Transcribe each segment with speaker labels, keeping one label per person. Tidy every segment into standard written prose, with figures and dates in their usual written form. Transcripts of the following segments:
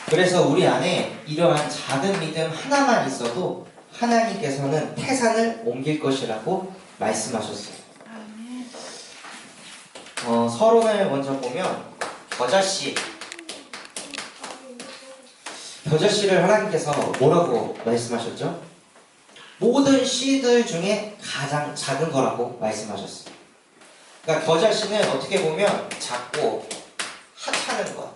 Speaker 1: 그래서 우리 안에 이러한 작은 믿음 하나만 있어도 하나님께서는 태산을 옮길 것이라고 말씀하셨어요. 서론을 먼저 보면 겨자씨를 하나님께서 뭐라고 말씀하셨죠? 모든 씨들 중에 가장 작은 거라고 말씀하셨어요. 그러니까 겨자씨는 어떻게 보면 작고 하찮은 것.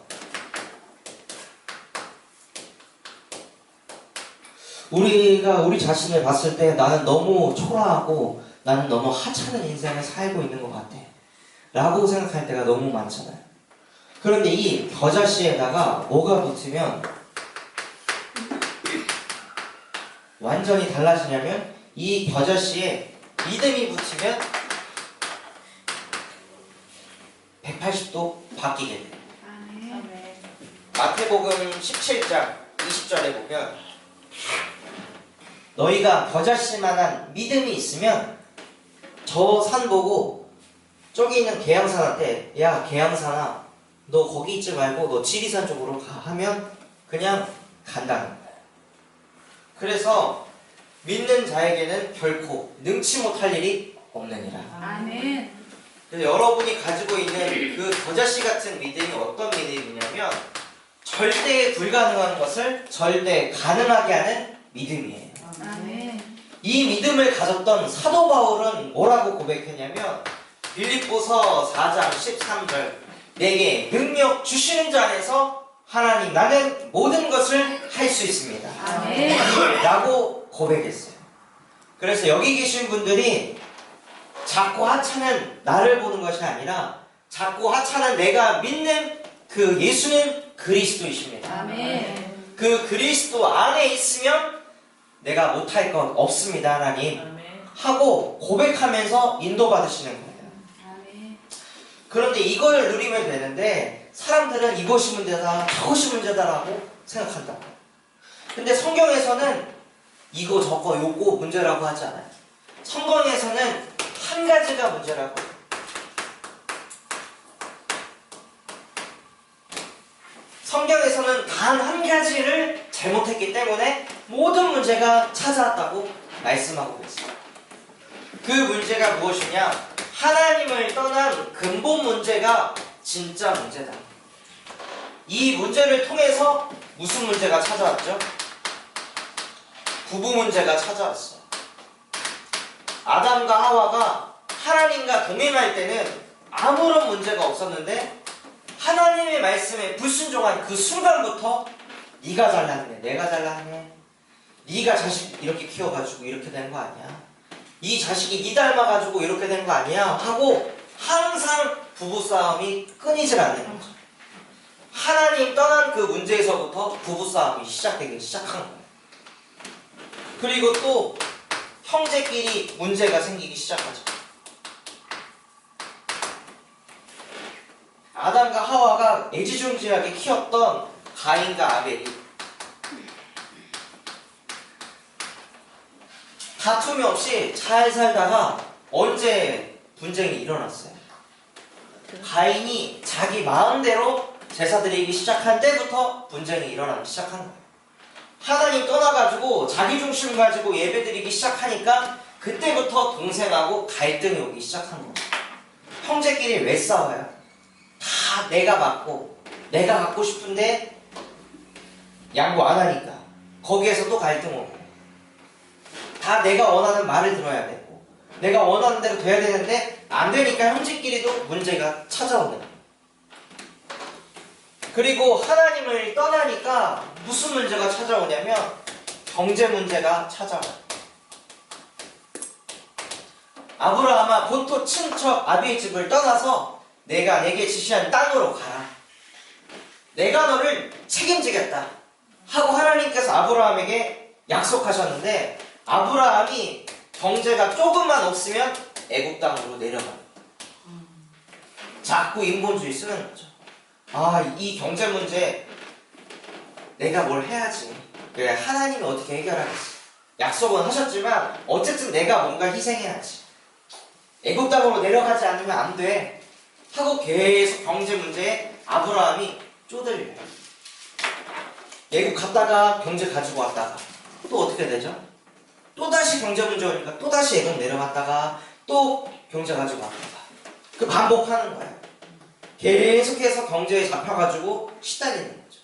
Speaker 1: 우리가 우리 자신을 봤을 때 나는 너무 초라하고 나는 너무 하찮은 인생을 살고 있는 것 같아 라고 생각할 때가 너무 많잖아요. 그런데 이 겨자씨에다가 뭐가 붙으면 완전히 달라지냐면 이 겨자씨에 믿음이 붙으면 180도 바뀌게 돼요. 마태복음 17장 20절에 보면 너희가 겨자씨만한 믿음이 있으면 저 산 보고 저기 있는 계양산한테 야 계양산아 너 거기 있지 말고 너 지리산 쪽으로 가 하면 그냥 간다는 거예요. 그래서 믿는 자에게는 결코 능치 못할 일이 없느니라.
Speaker 2: 아멘.
Speaker 1: 그래서 여러분이 가지고 있는 그 겨자씨 같은 믿음이 어떤 믿음이냐면 절대 불가능한 것을 절대 가능하게 하는 믿음이에요.
Speaker 2: 아멘.
Speaker 1: 이 믿음을 가졌던 사도 바울은 뭐라고 고백했냐면 빌립보서 4장 13절 내게 능력 주시는 자 안에서 하나님 나는 모든 것을 할 수 있습니다.
Speaker 2: 아멘.
Speaker 1: 라고 고백했어요. 그래서 여기 계신 분들이 작고 하찮은 나를 보는 것이 아니라 작고 하찮은 내가 믿는 그 예수는 그리스도이십니다.
Speaker 2: 아멘.
Speaker 1: 그 그리스도 안에 있으면 내가 못할 것 없습니다 하나님 하고 고백하면서 인도받으시는 거예요.
Speaker 2: 아멘.
Speaker 1: 그런데 이걸 누리면 되는데 사람들은 이것이 문제다 저것이 문제다라고 생각한다. 근데 성경에서는 이거 저거 요거 문제라고 하지 않아요. 성경에서는 한 가지가 문제라고 해요. 성경에서는 단 한 가지를 잘못했기 때문에 모든 문제가 찾아왔다고 말씀하고 있어요. 그 문제가 무엇이냐? 하나님을 떠난 근본 문제가 진짜 문제다. 이 문제를 통해서 무슨 문제가 찾아왔죠? 부부 문제가 찾아왔어요. 아담과 하와가 하나님과 동행할 때는 아무런 문제가 없었는데 하나님의 말씀에 불순종한 그 순간부터 네가 잘났네, 내가 잘났네, 네가 자식 이렇게 키워가지고 이렇게 된 거 아니야, 이 자식이 네 닮아가지고 이렇게 된 거 아니야 하고 항상 부부싸움이 끊이질 않는 거죠. 하나님 떠난 그 문제에서부터 부부싸움이 시작되기 시작한 거예요. 그리고 또 형제끼리 문제가 생기기 시작하죠. 아담과 하와가 애지중지하게 키웠던 가인과 아벨이 다툼이 없이 잘 살다가 언제 분쟁이 일어났어요? 가인이 자기 마음대로 제사 드리기 시작한 때부터 분쟁이 일어나기 시작한 거예요. 하나님 떠나가지고 자기 중심 가지고 예배 드리기 시작하니까 그때부터 동생하고 갈등이 오기 시작한 거예요. 형제끼리 왜 싸워요? 다 내가 맞고 내가 갖고 싶은데 양보 안 하니까 거기에서 또 갈등 오고, 다 내가 원하는 말을 들어야 되고 내가 원하는 대로 돼야 되는데 안 되니까 형제끼리도 문제가 찾아오는 거예요. 그리고 하나님을 떠나니까 무슨 문제가 찾아오냐면 경제 문제가 찾아와요. 아브라함아 본토 친척 아비의 집을 떠나서 내가 내게 지시한 땅으로 가라. 내가 너를 책임지겠다 하고 하나님께서 아브라함에게 약속하셨는데 아브라함이 경제가 조금만 없으면 애굽 땅으로 내려가요. 자꾸 인본주의 쓰는 거죠. 이 경제 문제 내가 뭘 해야지. 그래, 하나님이 어떻게 해결하겠어. 약속은 하셨지만 어쨌든 내가 뭔가 희생해야지. 애굽 땅으로 내려가지 않으면 안 돼 하고 계속 경제 문제에 아브라함이 쪼들려요. 예국 갔다가 경제 가지고 왔다가 또 어떻게 되죠? 또다시 경제 문제 오니까 또다시 예국 내려갔다가 또 경제 가지고 왔다가 그 반복하는 거예요. 계속해서 경제에 잡혀가지고 시달리는 거죠.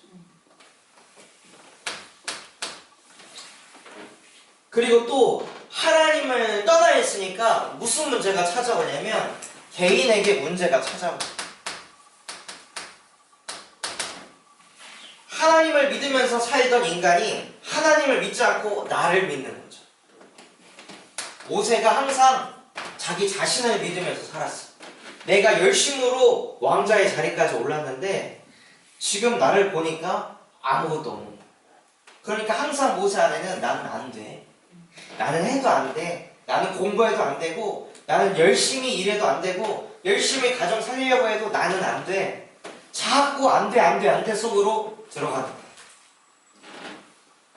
Speaker 1: 그리고 또 하나님을 떠나 있으니까 무슨 문제가 찾아오냐면 개인에게 문제가 찾아옵니다. 하나님을 믿으면서 살던 인간이 하나님을 믿지 않고 나를 믿는 거죠. 모세가 항상 자기 자신을 믿으면서 살았어. 내가 열심으로 왕자의 자리까지 올랐는데 지금 나를 보니까 아무것도 없는 거야. 그러니까 항상 모세 안에는 나는 안 돼. 나는 해도 안 돼. 나는 공부해도 안 되고 나는 열심히 일해도 안 되고 열심히 가정 살리려고 해도 나는 안 돼. 자꾸 안 돼, 안 돼, 안 돼 속으로 들어가는 거야.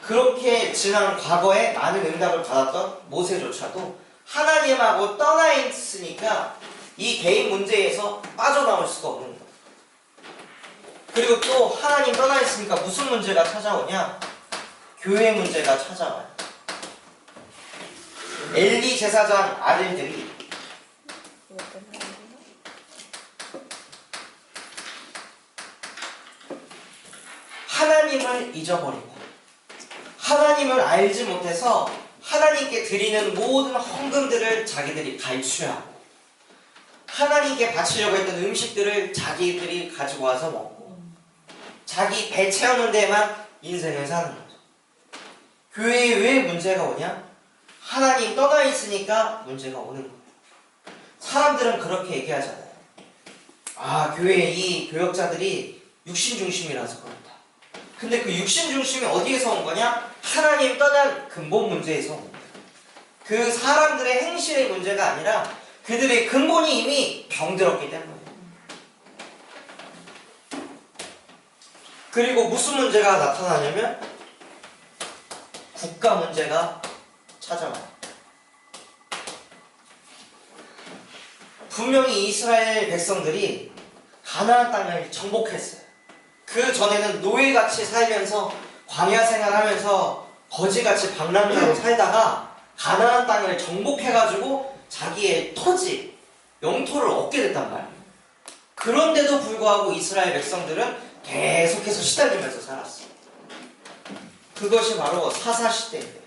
Speaker 1: 그렇게 지난 과거에 많은 응답을 받았던 모세조차도 하나님하고 떠나 있으니까 이 개인 문제에서 빠져나올 수가 없는 거예요. 그리고 또 하나님 떠나 있으니까 무슨 문제가 찾아오냐? 교회 문제가 찾아와요. 엘리 제사장 아들들이 하나님을 잊어버리고 하나님을 알지 못해서 하나님께 드리는 모든 헌금들을 자기들이 갈취하고 하나님께 바치려고 했던 음식들을 자기들이 가지고 와서 먹고 자기 배 채우는 데만 인생을 사는 거죠. 교회에 왜 문제가 오냐? 하나님 떠나 있으니까 문제가 오는 거예요. 사람들은 그렇게 얘기하잖아요. 아, 교회에 이 교역자들이 육신 중심이라서 그렇다. 근데 그 육신 중심이 어디에서 온 거냐? 하나님 떠난 근본 문제에서 온 거예요. 그 사람들의 행실의 문제가 아니라 그들의 근본이 이미 병들었기 때문에. 그리고 무슨 문제가 나타나냐면 국가 문제가 찾아와요. 분명히 이스라엘 백성들이 가나안 땅을 정복했어요. 그 전에는 노예같이 살면서 광야 생활하면서 거지같이 방랑자로 살다가 가나안 땅을 정복해가지고 자기의 토지, 영토를 얻게 됐단 말이에요. 그런데도 불구하고 이스라엘 백성들은 계속해서 시달리면서 살았어요. 그것이 바로 사사시대예요.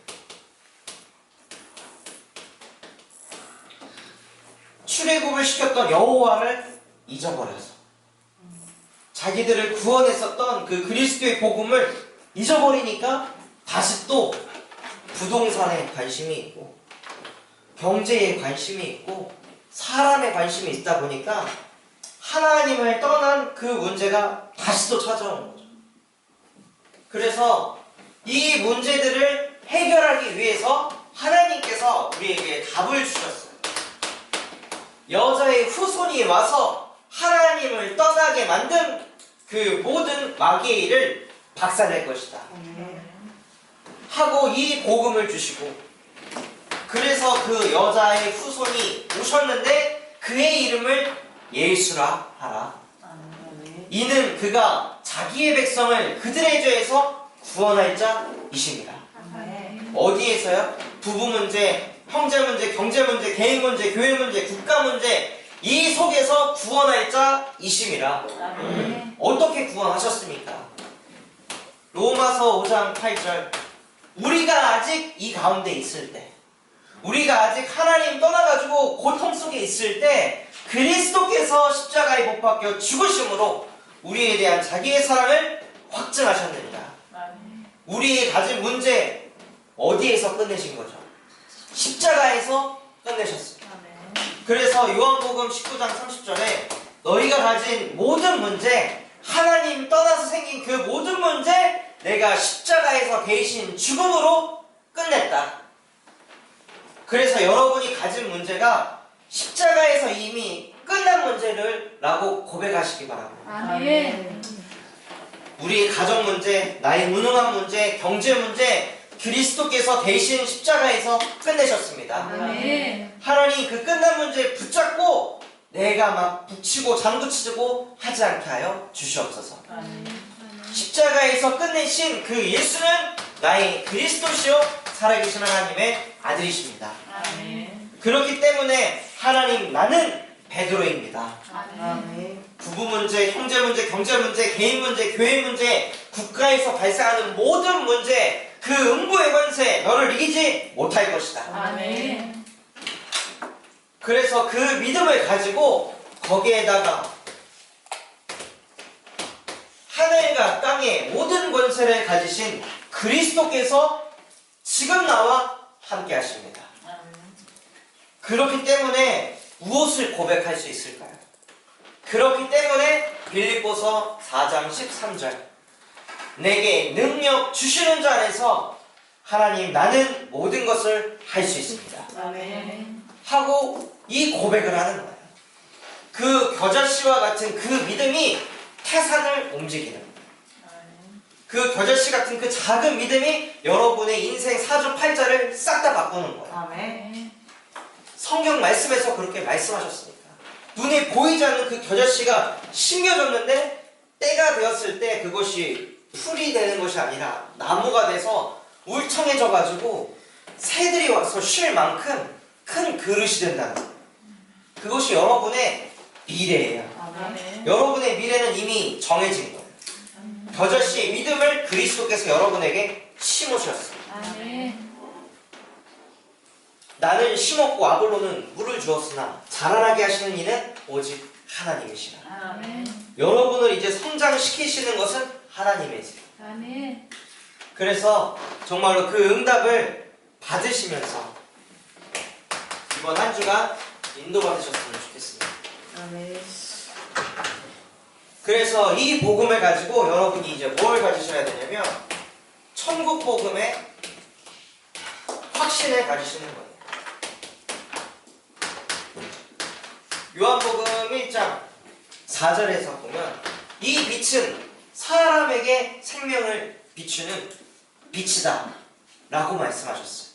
Speaker 1: 출애굽을 시켰던 여호와를 잊어버려서 자기들을 구원했었던 그 그리스도의 복음을 잊어버리니까 다시 또 부동산에 관심이 있고 경제에 관심이 있고 사람에 관심이 있다 보니까 하나님을 떠난 그 문제가 다시 또 찾아오는 거죠. 그래서 이 문제들을 해결하기 위해서 하나님께서 우리에게 답을 주셨어요. 여자의 후손이 와서 하나님을 떠나게 만든 그 모든 마귀의 일을 박살낼 것이다 하고 이 복음을 주시고, 그래서 그 여자의 후손이 오셨는데 그의 이름을 예수라 하라. 이는 그가 자기의 백성을 그들의 죄에서 구원할 자이십니다. 어디에서요? 부부 문제, 형제 문제, 경제 문제, 개인 문제, 교회 문제, 국가 문제, 이 속에서 구원할 자이심이라. 어떻게 구원하셨습니까? 로마서 5장 8절. 우리가 아직 이 가운데 있을 때, 우리가 아직 하나님 떠나가지고 고통 속에 있을 때 그리스도께서 십자가에 못 박혀 죽으심으로 우리에 대한 자기의 사랑을 확증하셨느니라. 우리의 가진 문제 어디에서 끝내신 거죠? 십자가에서 끝내셨습니다. 그래서 요한복음 19장 30절에 너희가 가진 모든 문제, 하나님 떠나서 생긴 그 모든 문제 내가 십자가에서 대신 죽음으로 끝냈다. 그래서 여러분이 가진 문제가 십자가에서 이미 끝난 문제를 라고 고백하시기 바랍니다.
Speaker 2: 아멘.
Speaker 1: 우리의 가정 문제, 나의 무능한 문제, 경제 문제, 그리스도께서 대신 십자가에서 끝내셨습니다.
Speaker 2: 아멘.
Speaker 1: 하나님 그 끝난 문제 붙잡고 내가 막 붙이고 장구치고 하지 않게 하여 주시옵소서. 십자가에서 끝내신 그 예수는 나의 그리스도시요 살아계신 하나님의 아들이십니다.
Speaker 2: 아멘.
Speaker 1: 그렇기 때문에 하나님 나는 베드로입니다.
Speaker 2: 아멘.
Speaker 1: 부부 문제, 형제 문제, 경제 문제, 개인 문제, 교회 문제, 국가에서 발생하는 모든 문제, 그 음부의 권세 너를 이기지 못할 것이다.
Speaker 2: 아멘.
Speaker 1: 그래서 그 믿음을 가지고 거기에다가 하늘과 땅의 모든 권세를 가지신 그리스도께서 지금 나와 함께 하십니다. 그렇기 때문에 무엇을 고백할 수 있을까요? 그렇기 때문에 빌립보서 4장 13절 내게 능력 주시는 자 안에서 하나님 나는 모든 것을 할 수 있습니다
Speaker 2: 아멘.
Speaker 1: 하고 이 고백을 하는 거예요. 그 겨자씨와 같은 그 믿음이 태산을 움직이는 거예요. 그 겨자씨 같은 그 작은 믿음이 여러분의 인생 사주팔자를 싹 다 바꾸는 거예요.
Speaker 2: 아멘.
Speaker 1: 성경 말씀에서 그렇게 말씀하셨으니까 눈에 보이지 않는 그 겨자씨가 심겨졌는데 때가 되었을 때 그것이 풀이 되는 것이 아니라 나무가 돼서 울창해져 가지고 새들이 와서 쉴 만큼 큰 그릇이 된다는 거예요. 그것이 여러분의 미래예요.
Speaker 2: 아멘.
Speaker 1: 여러분의 미래는 이미 정해진 거예요. 겨자씨의 믿음을 그리스도께서 여러분에게 심으셨어요.
Speaker 2: 아멘.
Speaker 1: 나는 심었고 아볼로는 물을 주었으나 자라나게 하시는 이는 오직 하나님이시라.
Speaker 2: 아멘.
Speaker 1: 여러분을 이제 성장시키시는 것은 하나님이세요.
Speaker 2: 아멘.
Speaker 1: 그래서 정말로 그 응답을 받으시면서 이번 한 주간 인도받으셨으면 좋겠습니다.
Speaker 2: 아멘.
Speaker 1: 그래서 이 복음을 가지고 여러분이 이제 뭘 가지셔야 되냐면 천국 복음의 확신을 가지시는 거예요. 요한복음 1장 4절에서 보면 이 빛은 사람에게 생명을 비추는 빛이다 라고 말씀하셨어요.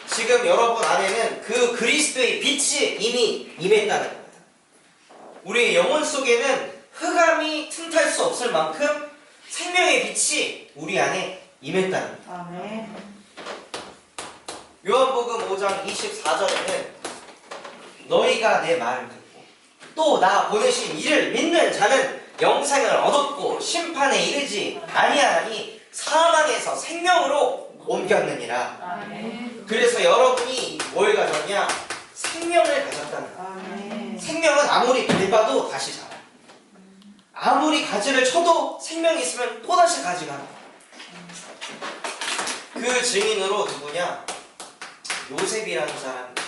Speaker 1: 지금 여러분 안에는 그 그리스도의 빛이 이미 임했다는 거예요. 우리의 영혼 속에는 흑암이 틈탈 수 없을 만큼 생명의 빛이 우리 안에 임했다는 거예요.
Speaker 2: 아멘.
Speaker 1: 요한복음 5장 24절에는 너희가 내 말을 듣고 또 나 보내신 이를 믿는 자는 영생을 얻었고 심판에 이르지 아니하니 사망에서 생명으로 옮겼느니라.
Speaker 2: 아멘.
Speaker 1: 그래서 여러분이 뭘 가졌냐? 생명을 가졌다는 거예요.
Speaker 2: 아멘.
Speaker 1: 생명은 아무리 밟아도 다시 자라요. 아무리 가지를 쳐도 생명이 있으면 또다시 가지가 나요. 그 증인으로 누구냐? 요셉이라는 사람이 있어요.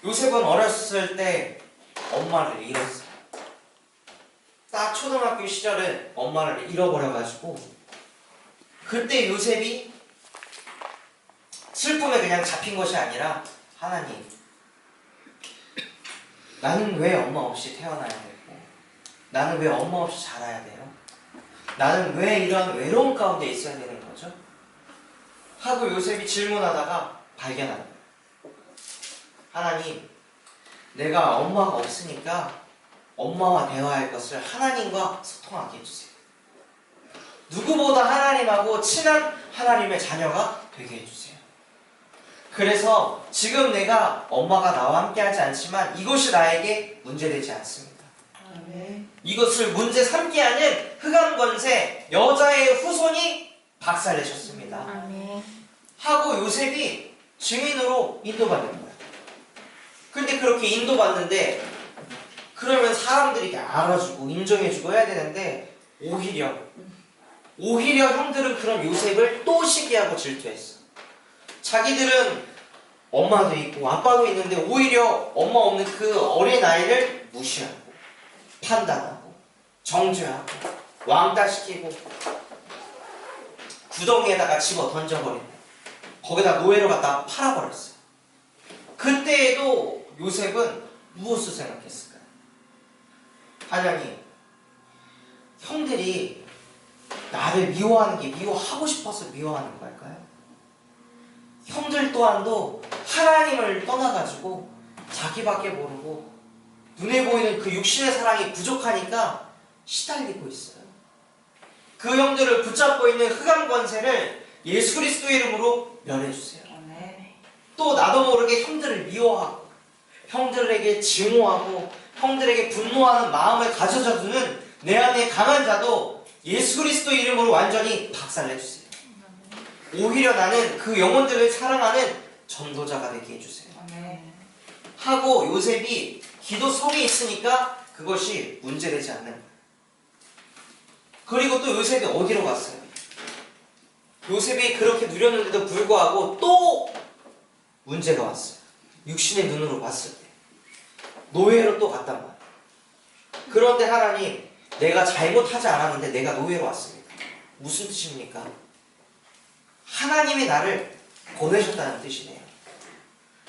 Speaker 1: 요셉은 어렸을 때 엄마를 잃었어요. 딱 초등학교 시절에 엄마를 잃어버려가지고 그때 요셉이 슬픔에 그냥 잡힌 것이 아니라 하나님 나는 왜 엄마 없이 태어나야 되고 나는 왜 엄마 없이 자라야 돼요? 나는 왜 이런 외로움 가운데 있어야 되는 거죠? 하고 요셉이 질문하다가 발견합니다. 하나님, 내가 엄마가 없으니까 엄마와 대화할 것을 하나님과 소통하게 해주세요. 누구보다 하나님하고 친한 하나님의 자녀가 되게 해주세요. 그래서 지금 내가 엄마가 나와 함께 하지 않지만 이것이 나에게 문제되지 않습니다.
Speaker 2: 아멘.
Speaker 1: 이것을 문제 삼게 하는 흑암 권세 여자의 후손이 박살내셨습니다.
Speaker 2: 아멘.
Speaker 1: 하고 요셉이 증인으로 인도받는 거예요. 근데 그렇게 인도받는데 그러면 사람들이 이렇게 알아주고 인정해주고 해야 되는데 오히려 형들은 그런 요셉을 또 시기하고 질투했어. 자기들은 엄마도 있고 아빠도 있는데 오히려 엄마 없는 그 어린 아이를 무시하고 판단하고 정죄하고 왕따시키고 구덩이에다가 집어 던져버리고 거기다 노예로 갖다 팔아버렸어요. 그때에도 요셉은 무엇을 생각했을까요? 하나님, 형들이 나를 미워하는 게 미워하고 싶어서 미워하는 걸까요? 형들 또한도 하나님을 떠나가지고 자기밖에 모르고 눈에 보이는 그 육신의 사랑이 부족하니까 시달리고 있어요. 그 형들을 붙잡고 있는 흑암 권세를 예수 그리스도 이름으로 멸해주세요.
Speaker 2: 아멘.
Speaker 1: 또 나도 모르게 형들을 미워하고 형들에게 증오하고 형들에게 분노하는 마음을 가져다주는 내 안에 강한 자도 예수 그리스도 이름으로 완전히 박살내주세요. 오히려 나는 그 영혼들을 사랑하는 전도자가 되게 해주세요.
Speaker 2: 아멘.
Speaker 1: 하고 요셉이 기도 속에 있으니까 그것이 문제되지 않는 거예요. 그리고 또 요셉이 어디로 갔어요? 요셉이 그렇게 누렸는데도 불구하고 또 문제가 왔어요. 육신의 눈으로 봤을 때 노예로 또 갔단 말이에요. 그런데 하나님, 내가 잘못하지 않았는데 내가 노예로 왔습니다. 무슨 뜻입니까? 하나님이 나를 보내셨다는 뜻이네요.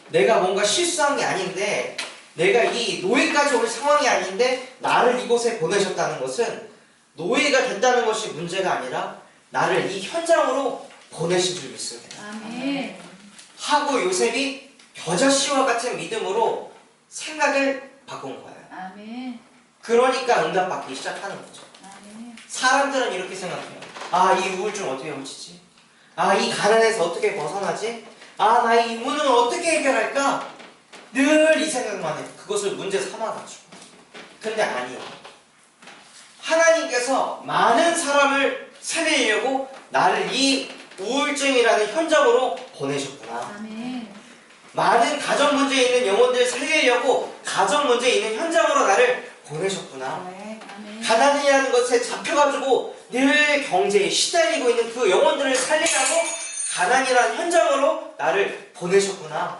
Speaker 1: 내가 뭔가 실수한 게 아닌데, 내가 이 노예까지 올 상황이 아닌데 나를 이곳에 보내셨다는 것은 노예가 됐다는 것이 문제가 아니라 나를 이 현장으로 보내신 줄 믿습니다.
Speaker 2: 아멘.
Speaker 1: 하고 요셉이 겨자씨와 같은 믿음으로 생각을 바꾼 거예요.
Speaker 2: 아멘.
Speaker 1: 그러니까 응답받기 시작하는 거죠.
Speaker 2: 아멘.
Speaker 1: 사람들은 이렇게 생각해요. 아, 이 우울증 어떻게 고치지? 아, 이 가난에서 어떻게 벗어나지? 아, 나 이 무능을 어떻게 해결할까? 늘 이 생각만 해요. 그것을 문제 삼아가지고. 근데 아니요. 하나님께서 많은 사람을 살리려고 나를 이 우울증이라는 현장으로 보내셨구나.
Speaker 2: 아멘.
Speaker 1: 많은 가정 문제에 있는 영혼들 살리려고 가정 문제에 있는 현장으로 나를 보내셨구나.
Speaker 2: 아멘.
Speaker 1: 가난이라는 것에 잡혀가지고 늘 경제에 시달리고 있는 그 영혼들을 살리라고 가난이라는 현장으로 나를 보내셨구나.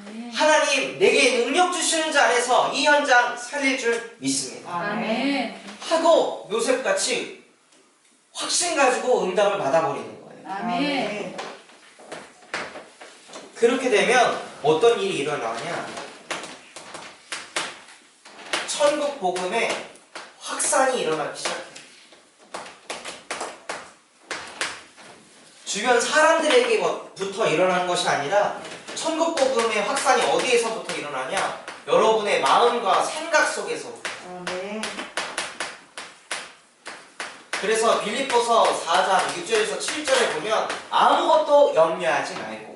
Speaker 2: 아멘.
Speaker 1: 하나님, 내게 능력 주시는 자 안에서 이 현장 살릴 줄 믿습니다.
Speaker 2: 아멘.
Speaker 1: 하고 요셉같이 확신 가지고 응답을 받아버리는 거예요.
Speaker 2: 아멘.
Speaker 1: 그렇게 되면 어떤 일이 일어나냐? 천국 복음에 확산이 일어나기 시작해요. 주변 사람들에게부터 일어나는 것이 아니라 천국 복음의 확산이 어디에서부터 일어나냐? 여러분의 마음과 생각 속에서.
Speaker 2: 아멘.
Speaker 1: 그래서 빌립보서 4장 6절에서 7절에 보면 아무것도 염려하지 말고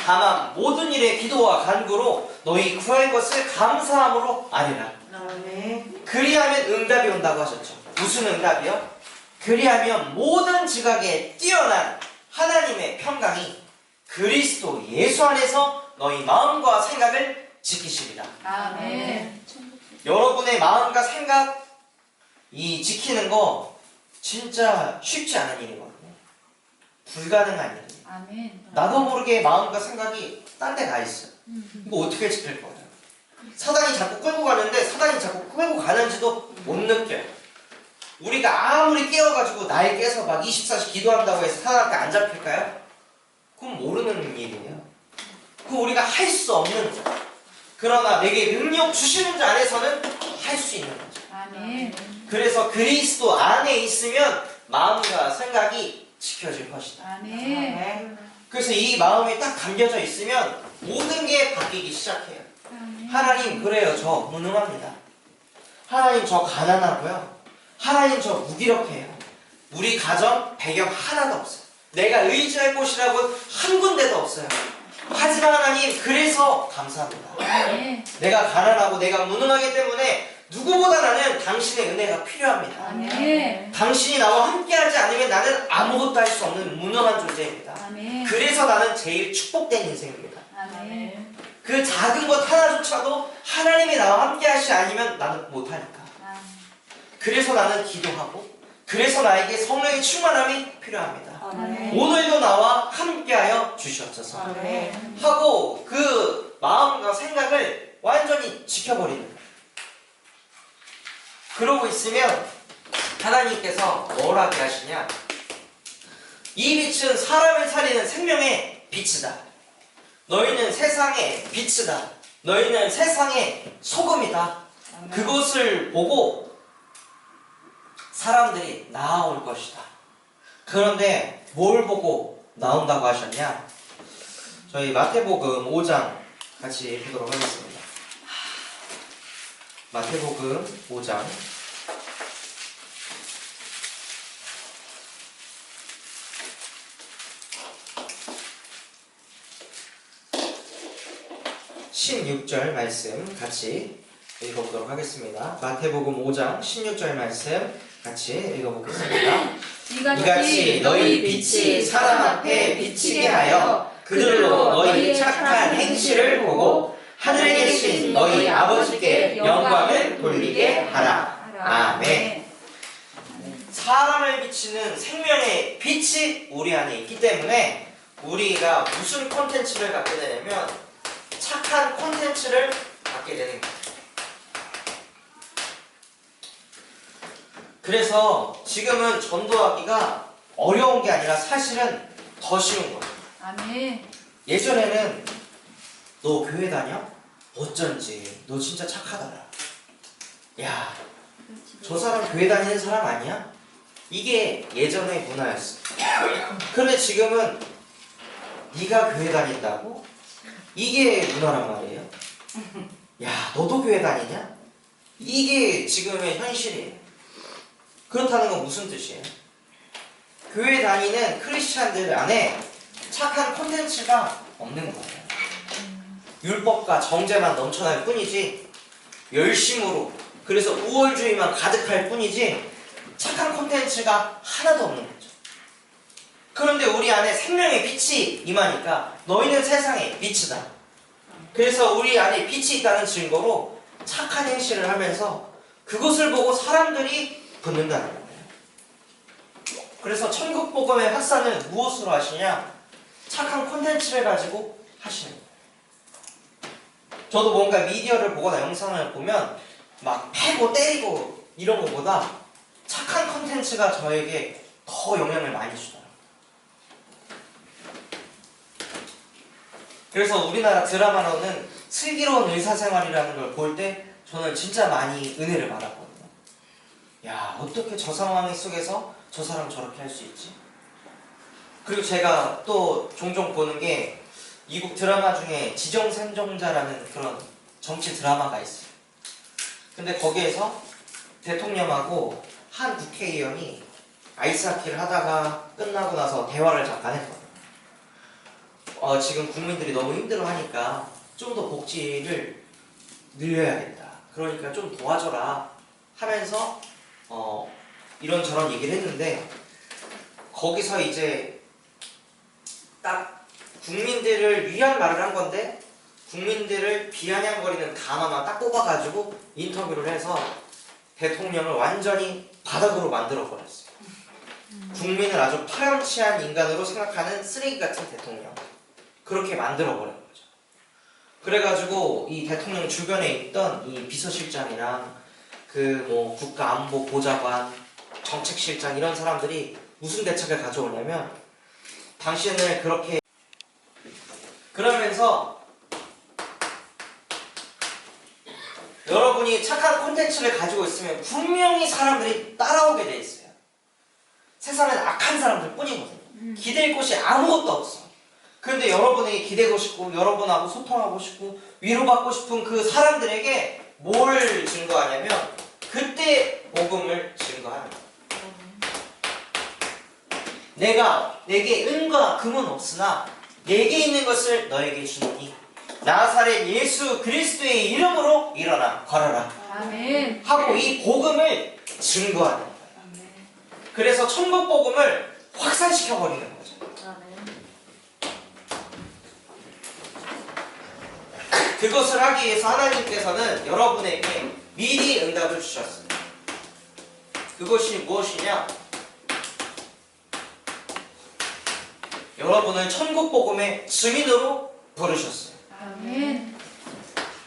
Speaker 1: 다만 모든 일에 기도와 간구로 너희 구할 것을 감사함으로 아뢰라.
Speaker 2: 아멘.
Speaker 1: 그리하면 응답이 온다고 하셨죠. 무슨 응답이요? 그리하면 모든 지각에 뛰어난 하나님의 평강이 그리스도 예수 안에서 너희 마음과 생각을 지키시리라.
Speaker 2: 아멘.
Speaker 1: 여러분의 마음과 생각 이 지키는 거 진짜 쉽지 않은 일이거든요. 불가능한 일이에요.
Speaker 2: 아멘.
Speaker 1: 나도 모르게 마음과 생각이 딴 데 가 있어요. 이거 어떻게 지킬 거예요? 사단이 자꾸 끌고 가는데 사단이 자꾸 끌고 가는지도 못 느껴요. 우리가 아무리 깨워가지고 날 깨서 막 24시 기도한다고 해서 사단한테 안 잡힐까요? 그건 모르는 일이에요. 그건 우리가 할 수 없는 거. 그러나 내게 능력 주시는 자 안에서는 할 수 있는 거죠.
Speaker 2: 아멘.
Speaker 1: 그래서 그리스도 안에 있으면 마음과 생각이 지켜질 것이다.
Speaker 2: 아멘.
Speaker 1: 그래서 이 마음이 딱 담겨져 있으면 모든 게 바뀌기 시작해요. 하나님, 그래요. 저 무능합니다. 하나님, 저 가난하고요. 하나님, 저 무기력해요. 우리 가정 배경 하나도 없어요. 내가 의지할 곳이라고 한 군데도 없어요. 하지만 하나님, 그래서 감사합니다.
Speaker 2: 아멘.
Speaker 1: 내가 가난하고 내가 무능하기 때문에 누구보다 나는 당신의 은혜가 필요합니다.
Speaker 2: 아멘.
Speaker 1: 당신이 나와 함께하지 않으면 나는 아무것도 할 수 없는 무능한 존재입니다.
Speaker 2: 아멘.
Speaker 1: 그래서 나는 제일 축복된 인생입니다.
Speaker 2: 아멘.
Speaker 1: 그 작은 것 하나조차도 하나님이 나와 함께하시 아니면 나는 못하니까. 그래서 나는 기도하고 그래서 나에게 성령의 충만함이 필요합니다.
Speaker 2: 아멘.
Speaker 1: 오늘도 나와 함께하여 주시옵소서
Speaker 2: 아멘.
Speaker 1: 하고 그 마음과 생각을 완전히 지켜버리는 거예요. 그러고 있으면 하나님께서 뭐라고 하시냐? 이 빛은 사람을 살리는 생명의 빛이다. 너희는 세상의 빛이다. 너희는 세상의 소금이다. 그것을 보고 사람들이 나아올 것이다. 그런데 뭘 보고 나온다고 하셨냐? 저희 마태복음 5장 같이 보도록 하겠습니다. 마태복음 5장 16절 말씀 같이 읽어보도록 하겠습니다. 마태복음 5장 16절 말씀 같이 읽어보겠습니다. 이같이 너희 빛이 사람 앞에 비치게 하여 그들로 너희 착한 행실을 보고 하늘에 계신 너희 아버지께 영광을 돌리게 하라. 아멘. 사람을 비치는 생명의 빛이 우리 안에 있기 때문에 우리가 무슨 콘텐츠를 갖게 되냐면 착한 콘텐츠를 갖게 되는 거예요. 그래서 지금은 전도하기가 어려운 게 아니라 사실은 더 쉬운 거예요.
Speaker 2: 아멘.
Speaker 1: 예전에는 너 교회 다녀? 어쩐지 너 진짜 착하더라. 야, 저 사람 교회 다니는 사람 아니야? 이게 예전의 문화였어. 그런데 지금은 네가 교회 다닌다고? 이게 문화란 말이에요. 야, 너도 교회 다니냐? 이게 지금의 현실이에요. 그렇다는 건 무슨 뜻이에요? 교회 다니는 크리스찬들 안에 착한 콘텐츠가 없는 거예요. 율법과 정죄만 넘쳐날 뿐이지, 열심으로, 그래서 우월주의만 가득할 뿐이지 착한 콘텐츠가 하나도 없는 거죠. 그런데 우리 안에 생명의 빛이 임하니까 너희는 세상의 빛이다. 그래서 우리 안에 빛이 있다는 증거로 착한 행실을 하면서 그것을 보고 사람들이 붙는다는 거예요. 그래서 천국 복음의 확산을 무엇으로 하시냐? 착한 콘텐츠를 가지고 하시는 거예요. 저도 뭔가 미디어를 보거나 영상을 보면 막 패고 때리고 이런 것보다 착한 콘텐츠가 저에게 더 영향을 많이 주더라고요. 그래서 우리나라 드라마로는 슬기로운 의사생활이라는 걸 볼 때 저는 진짜 많이 은혜를 받았거든요. 야, 어떻게 저 상황 속에서 저 사람 저렇게 할 수 있지? 그리고 제가 또 종종 보는 게 미국 드라마 중에 지정생존자라는 그런 정치 드라마가 있어요. 근데 거기에서 대통령하고 한 국회의원이 아이스하키를 하다가 끝나고 나서 대화를 잠깐 했거든요. 지금 국민들이 너무 힘들어하니까 좀 더 복지를 늘려야겠다. 그러니까 좀 도와줘라 하면서 이런저런 얘기를 했는데, 거기서 이제 딱 국민들을 위한 말을 한 건데 국민들을 비아냥거리는 단어만 딱 뽑아가지고 인터뷰를 해서 대통령을 완전히 바닥으로 만들어버렸어요. 국민을 아주 파렴치한 인간으로 생각하는 쓰레기 같은 대통령, 그렇게 만들어버린 거죠. 그래가지고 이 대통령 주변에 있던 이 비서실장이랑 그 뭐 국가안보보좌관, 정책실장 이런 사람들이 무슨 대책을 가져오냐면, 당신을 그렇게 그러면서 여러분이 착한 콘텐츠를 가지고 있으면 분명히 사람들이 따라오게 돼 있어요. 세상엔 악한 사람들 뿐이거든요. 기댈 곳이 아무것도 없어. 그런데 여러분에게 기대고 싶고 여러분하고 소통하고 싶고 위로받고 싶은 그 사람들에게 뭘 증거하냐면 그때 복음을 증거하는 거예요. 내게 은과 금은 없으나 내게 있는 것을 너에게 주노니 나사렛 예수 그리스도의 이름으로 일어나 걸어라.
Speaker 2: 아멘.
Speaker 1: 하고 이 복음을 증거하는 거예요. 그래서 천국 복음을 확산시켜 버리는 거죠. 그것을 하기 위해서 하나님께서는 여러분에게 미리 응답을 주셨어요. 그것이 무엇이냐? 여러분을 천국 복음의 증인으로 부르셨어요.
Speaker 2: 아멘.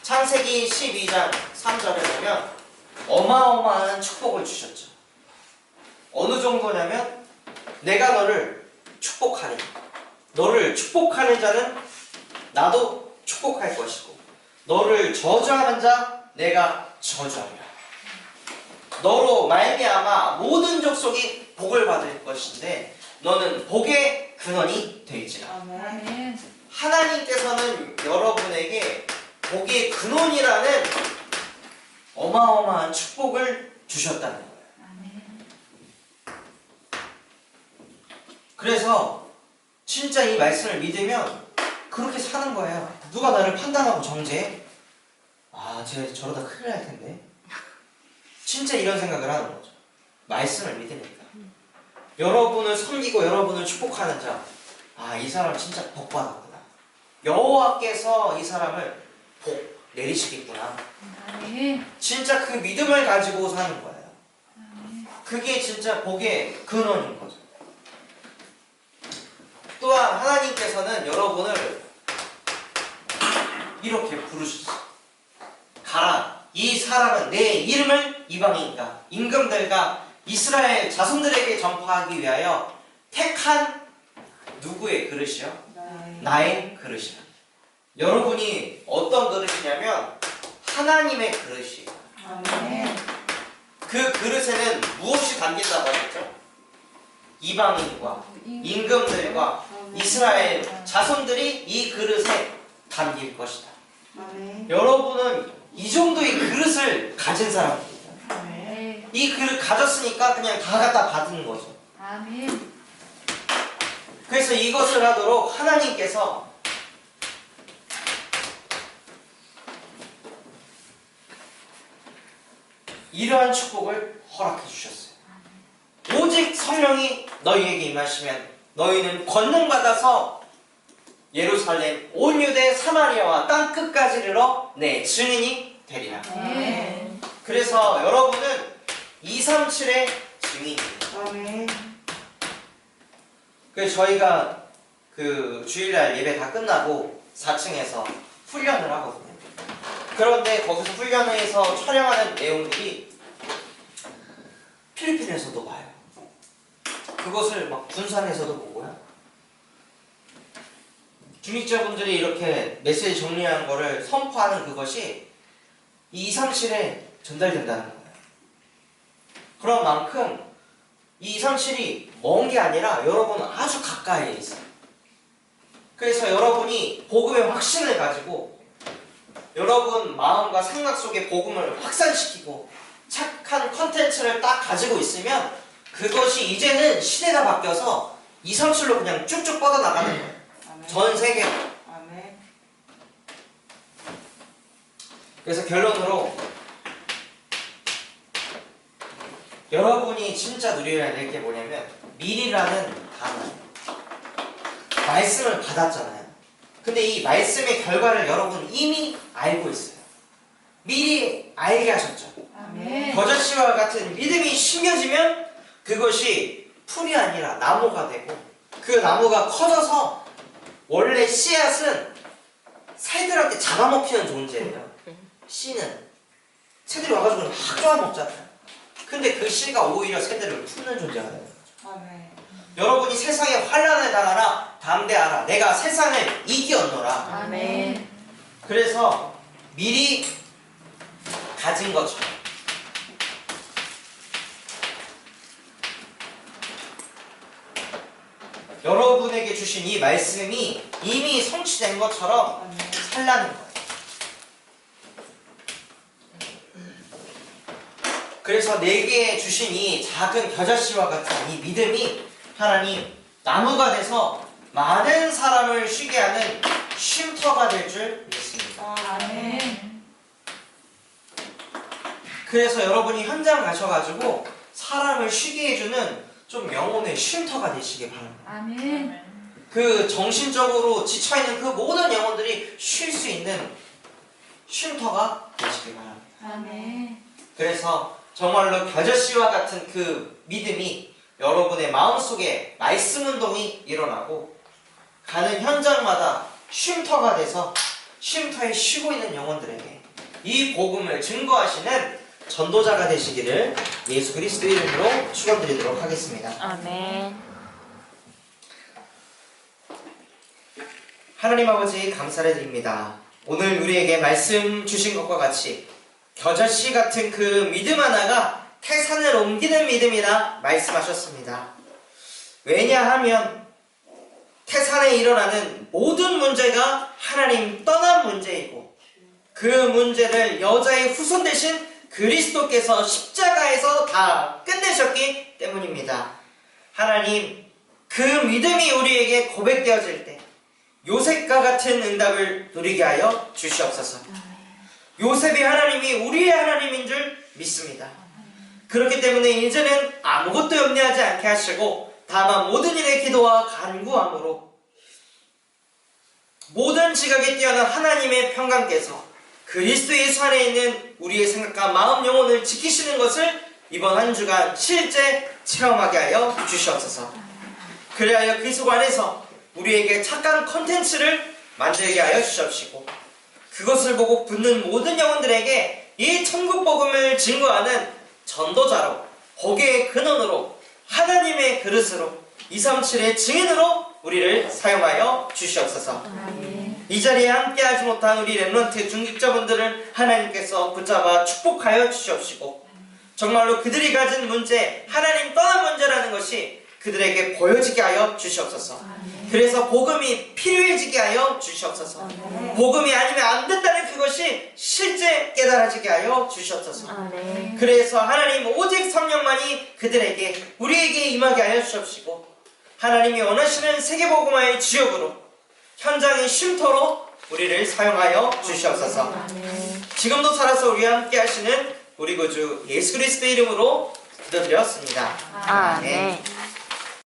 Speaker 1: 창세기 12장 3절에 보면 어마어마한 축복을 주셨죠. 어느 정도냐면 내가 너를 축복하리. 너를 축복하는 자는 나도 축복할 것이고 너를 저주하는 자 내가 저주하리라. 너로 말미암아 모든 족속이 복을 받을 것인데 너는 복의 근원이 될지라.
Speaker 2: 아멘.
Speaker 1: 하나님께서는 여러분에게 복의 근원이라는 어마어마한 축복을 주셨다는 거예요.
Speaker 2: 아멘.
Speaker 1: 그래서 진짜 이 말씀을 믿으면 그렇게 사는 거예요. 누가 나를 판단하고 정죄해? 아, 쟤 저러다 큰일 날 텐데. 진짜 이런 생각을 하는 거죠. 말씀을 믿으니까. 여러분을 섬기고 여러분을 축복하는 자, 아, 이 사람 진짜 복 받았구나. 여호와께서 이 사람을 복 내리시겠구나.
Speaker 2: 아멘.
Speaker 1: 진짜 그 믿음을 가지고 사는 거예요. 그게 진짜 복의 근원인 거죠. 또한 하나님께서는 여러분을 이렇게 부르셨어요. 가라. 이 사람은 내 이름을 이방인과 임금들과 이스라엘 자손들에게 전파하기 위하여 택한 누구의 그릇이요? 나의 그릇이요. 여러분이 어떤 그릇이냐면 하나님의 그릇이에요.
Speaker 2: 아멘.
Speaker 1: 그 그릇에는 무엇이 담긴다고 하셨죠? 이방인과 임금들과 이스라엘 자손들이 이 그릇에 담길 것이다. 여러분은 이 정도의 그릇을 가진 사람입니다.
Speaker 2: 아멘.
Speaker 1: 이 그릇 가졌으니까 그냥 다 갖다 받는 거죠.
Speaker 2: 아멘.
Speaker 1: 그래서 이것을 하도록 하나님께서 이러한 축복을 허락해 주셨어요. 오직 성령이 너희에게 임하시면 너희는 권능 받아서 예루살렘 온 유대 사마리아와 땅 끝까지 이르러 내 증인이 되리라.
Speaker 2: 아멘.
Speaker 1: 그래서 여러분은 237의 증인이에요. 그래서 저희가 그 주일날 예배 다 끝나고 4층에서 훈련을 하거든요. 그런데 거기서 훈련해서 촬영하는 내용들이 필리핀에서도 봐요. 그것을 막 군산에서도 보고요. 중직자분들이 이렇게 메시지 정리하는 거를 선포하는 그것이 이 237에 전달된다는 거예요. 그런 만큼 이 237이 먼 게 아니라 여러분은 아주 가까이에 있어요. 그래서 여러분이 복음의 확신을 가지고 여러분 마음과 생각 속에 복음을 확산시키고 착한 컨텐츠를 딱 가지고 있으면 그것이 이제는 시대가 바뀌어서 237로 그냥 쭉쭉 뻗어나가는 거예요. 전 세계로. 그래서 결론으로 여러분이 진짜 누려야 될 게 뭐냐면 미리라는 단어예요. 말씀을 받았잖아요. 근데 이 말씀의 결과를 여러분 이미 알고 있어요. 미리 알게 하셨죠.
Speaker 2: 아멘.
Speaker 1: 버젓씨와 같은 믿음이 심겨지면 그것이 풀이 아니라 나무가 되고 그 나무가 커져서 원래 씨앗은 새들한테 잡아먹히는 존재예요. 씨는 새들이 와가지고 막 쪼아먹잖아요. 근데 그 씨가 오히려 새들을 품는 존재가 되는 거죠. 여러분이 세상에 환난을 당하라 담대하라 내가 세상을 이기었노라.
Speaker 2: 아멘.
Speaker 1: 그래서 미리 가진 것처럼 여러분에게 주신 이 말씀이 이미 성취된 것처럼 살라는 거예요. 그래서 내게 주신 이 작은 겨자씨와 같은 이 믿음이 하나님 나무가 돼서 많은 사람을 쉬게 하는 쉼터가 될 줄 믿습니다.
Speaker 2: 아멘.
Speaker 1: 그래서 여러분이 현장 가셔가지고 사람을 쉬게 해주는 좀 영혼의 쉼터가 되시길 바랍니다.
Speaker 2: 아멘.
Speaker 1: 그 정신적으로 지쳐있는 그 모든 영혼들이 쉴 수 있는 쉼터가 되시길 바랍니다.
Speaker 2: 아멘.
Speaker 1: 그래서 정말로 겨자씨와 같은 그 믿음이 여러분의 마음속에 말씀 운동이 일어나고 가는 현장마다 쉼터가 돼서 쉼터에 쉬고 있는 영혼들에게 이 복음을 증거하시는 전도자가 되시기를 예수 그리스도 이름으로 축원드리도록 하겠습니다.
Speaker 3: 아멘.
Speaker 1: 하나님 아버지 감사를 드립니다. 오늘 우리에게 말씀 주신 것과 같이 겨자씨 같은 그 믿음 하나가 태산을 옮기는 믿음이라 말씀하셨습니다. 왜냐하면 태산에 일어나는 모든 문제가 하나님 떠난 문제이고 그 문제를 여자의 후손 되신 그리스도께서 십자가에서 다 끝내셨기 때문입니다. 하나님, 그 믿음이 우리에게 고백되어질 때 요셉과 같은 응답을 누리게 하여 주시옵소서. 요셉이 하나님이 우리의 하나님인 줄 믿습니다. 그렇기 때문에 이제는 아무것도 염려하지 않게 하시고 다만 모든 일에 기도와 간구함으로 모든 지각에 뛰어난 하나님의 평강께서 그리스도 예수 안에 있는 우리의 생각과 마음 영혼을 지키시는 것을 이번 한 주간 실제 체험하게 하여 주시옵소서. 그리하여 그리스도 안에서 우리에게 착한 컨텐츠를 만들게 하여 주시옵시고 그것을 보고 붙는 모든 영혼들에게 이 천국 복음을 증거하는 전도자로 복의 근원으로 하나님의 그릇으로 237의 증인으로 우리를 사용하여 주시옵소서. 이 자리에 함께하지 못한 우리 렘넌트 중직자분들을 하나님께서 붙잡아 축복하여 주시옵시고 정말로 그들이 가진 문제, 하나님 떠난 문제라는 것이 그들에게 보여지게 하여 주시옵소서. 그래서 복음이 필요해지게 하여 주시옵소서. 복음이 아니면 안 된다는 그것이 실제 깨달아지게 하여 주시옵소서. 그래서 하나님 오직 성령만이 그들에게 우리에게 임하게 하여 주시옵시고 하나님이 원하시는 세계복음화의 지역으로 현장의 쉼터로 우리를 사용하여 주시옵소서. 지금도 살아서 우리와 함께 하시는 우리 구주 예수 그리스도의 이름으로 기도드렸습니다. 아멘.